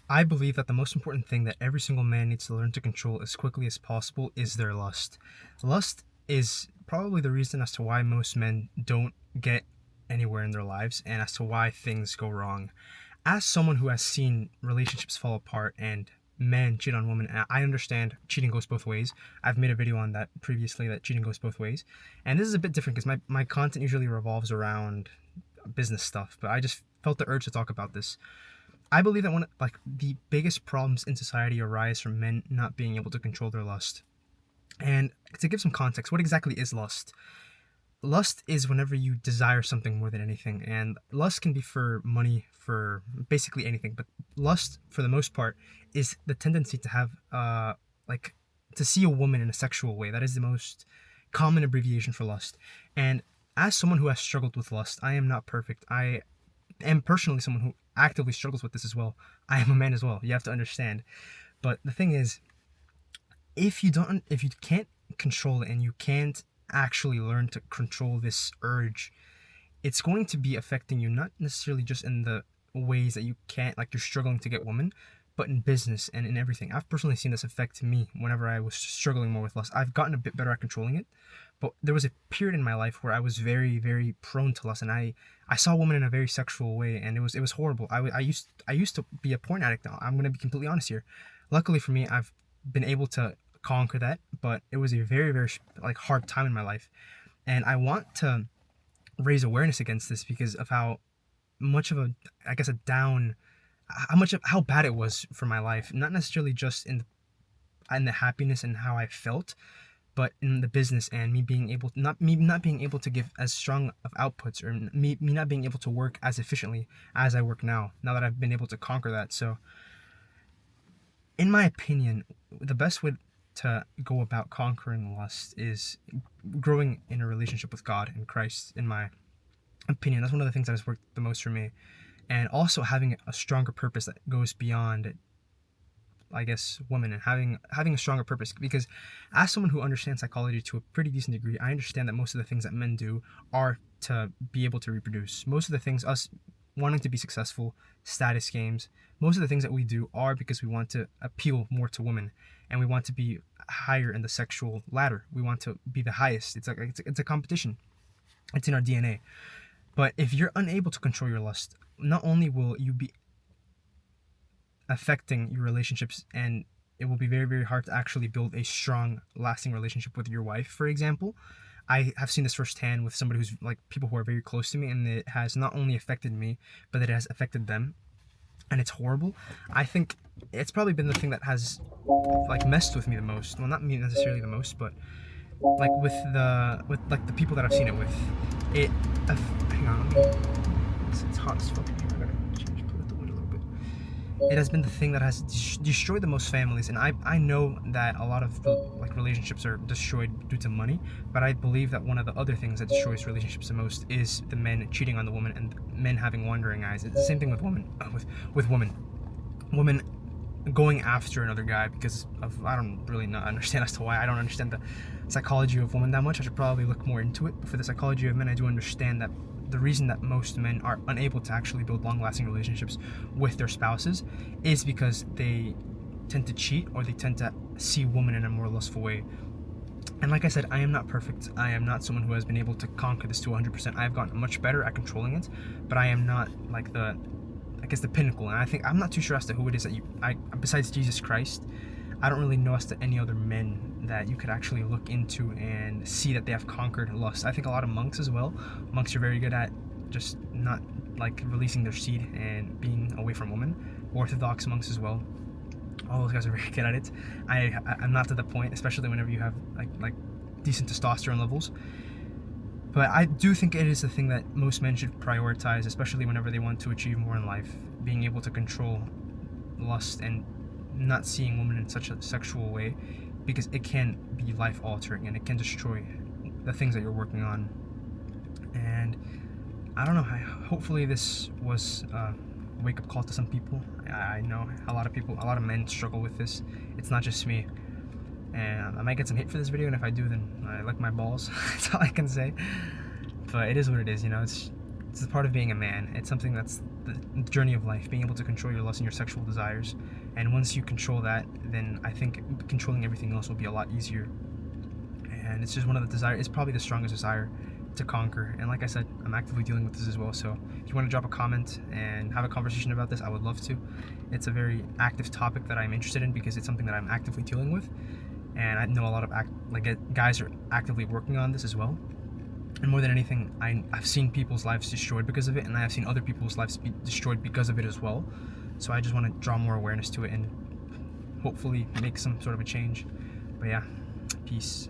I believe that the most important thing that every single man needs to learn to control as quickly as possible is their lust. Lust is probably the reason as to why most men don't get anywhere in their lives and as to why things go wrong. As someone who has seen relationships fall apart and men cheat on women, I understand cheating goes both ways. I've made a video on that previously, that cheating goes both ways. And this is a bit different because my content usually revolves around business stuff, but I just felt the urge to talk about this. I believe that the biggest problems in society arise from men not being able to control their lust. And to give some context, what exactly is lust? Lust is whenever you desire something more than anything, and lust can be for money, for basically anything. But lust, for the most part, is the tendency to have like to see a woman in a sexual way. That is the most common abbreviation for lust. And as someone who has struggled with lust, I am not perfect. I am personally someone who actively struggles with this as well. I am a man as well. You have to understand. But the thing is, if you can't control it and you can't actually learn to control this urge, it's going to be affecting you not necessarily just in the ways that you can't, like you're struggling to get women, but in business and in everything. I've personally seen this affect me whenever I was struggling more with lust. I've gotten a bit better at controlling it, but there was a period in my life where I was very, very prone to lust, and I saw women in a very sexual way, and it was horrible. I used to be a porn addict. Now I'm gonna be completely honest here. Luckily for me, I've been able to conquer that, but it was a very, very like hard time in my life, and I want to raise awareness against this because of how much of a, I guess, a down, how bad it was for my life. Not necessarily just in the happiness and how I felt, but in the business and me not being able to give as strong of outputs, or me not being able to work as efficiently as I work now. Now that I've been able to conquer that, so in my opinion, the best way to go about conquering lust is growing in a relationship with God and Christ. In my opinion, that's one of the things that has worked the most for me, and also having a stronger purpose that goes beyond, I guess, women, and having a stronger purpose. Because as someone who understands psychology to a pretty decent degree, I understand that most of the things that men do are to be able to reproduce. Most of the things, us wanting to be successful, status games, most of the things that we do are because we want to appeal more to women, and we want to be higher in the sexual ladder. We want to be the highest. It's a competition. It's in our DNA. But if you're unable to control your lust, not only will you be affecting your relationships, and it will be very, very hard to actually build a strong, lasting relationship with your wife, for example. I have seen this firsthand with somebody who's like people who are very close to me, and it has not only affected me, but it has affected them, and it's horrible. I think it's probably been the thing that has like messed with me the most. Well, not me necessarily the most, but like with like the people that I've seen it with. It hang on, it's hot as fuck in here. I gotta put the wind a little bit. It has been the thing that has destroyed the most families, and I know that a lot of like relationships are destroyed due to money, but I believe that one of the other things that destroys relationships the most is the men cheating on the woman and men having wandering eyes. It's the same thing with women, with women going after another guy because of, I don't really not understand as to why. I don't understand the psychology of women that much. I should probably look more into it. But for the psychology of men, I do understand that the reason that most men are unable to actually build long-lasting relationships with their spouses is because they tend to cheat, or they tend to see women in a more lustful way. And like I said, I am not perfect. I am not someone who has been able to conquer this to 100%. I have gotten much better at controlling it, but I am not like I guess the pinnacle. And I think I'm not too sure as to who it is that besides Jesus Christ, I don't really know as to any other men that you could actually look into and see that they have conquered lust. I think a lot of monks as well. Monks are very good at just not like releasing their seed and being away from women. Orthodox monks as well. All those guys are very good at it. I'm not to the point, especially whenever you have like decent testosterone levels. But I do think it is a thing that most men should prioritize, especially whenever they want to achieve more in life. Being able to control lust and not seeing women in such a sexual way, because it can be life altering and it can destroy the things that you're working on. And I don't know, hopefully this was a wake up call to some people. I know a lot of men struggle with this. It's not just me. And I might get some hate for this video, and if I do, then I lick my balls. That's all I can say. But it is what it is, you know. It's a part of being a man. It's something that's the journey of life, being able to control your lust and your sexual desires. And once you control that, then I think controlling everything else will be a lot easier. And it's just one of the desires, it's probably the strongest desire to conquer. And like I said, I'm actively dealing with this as well. So if you want to drop a comment and have a conversation about this, I would love to. It's a very active topic that I'm interested in because it's something that I'm actively dealing with. And I know a lot of guys are actively working on this as well. And more than anything, I've seen people's lives destroyed because of it, and I have seen other people's lives be destroyed because of it as well. So I just want to draw more awareness to it and hopefully make some sort of a change. But yeah, peace.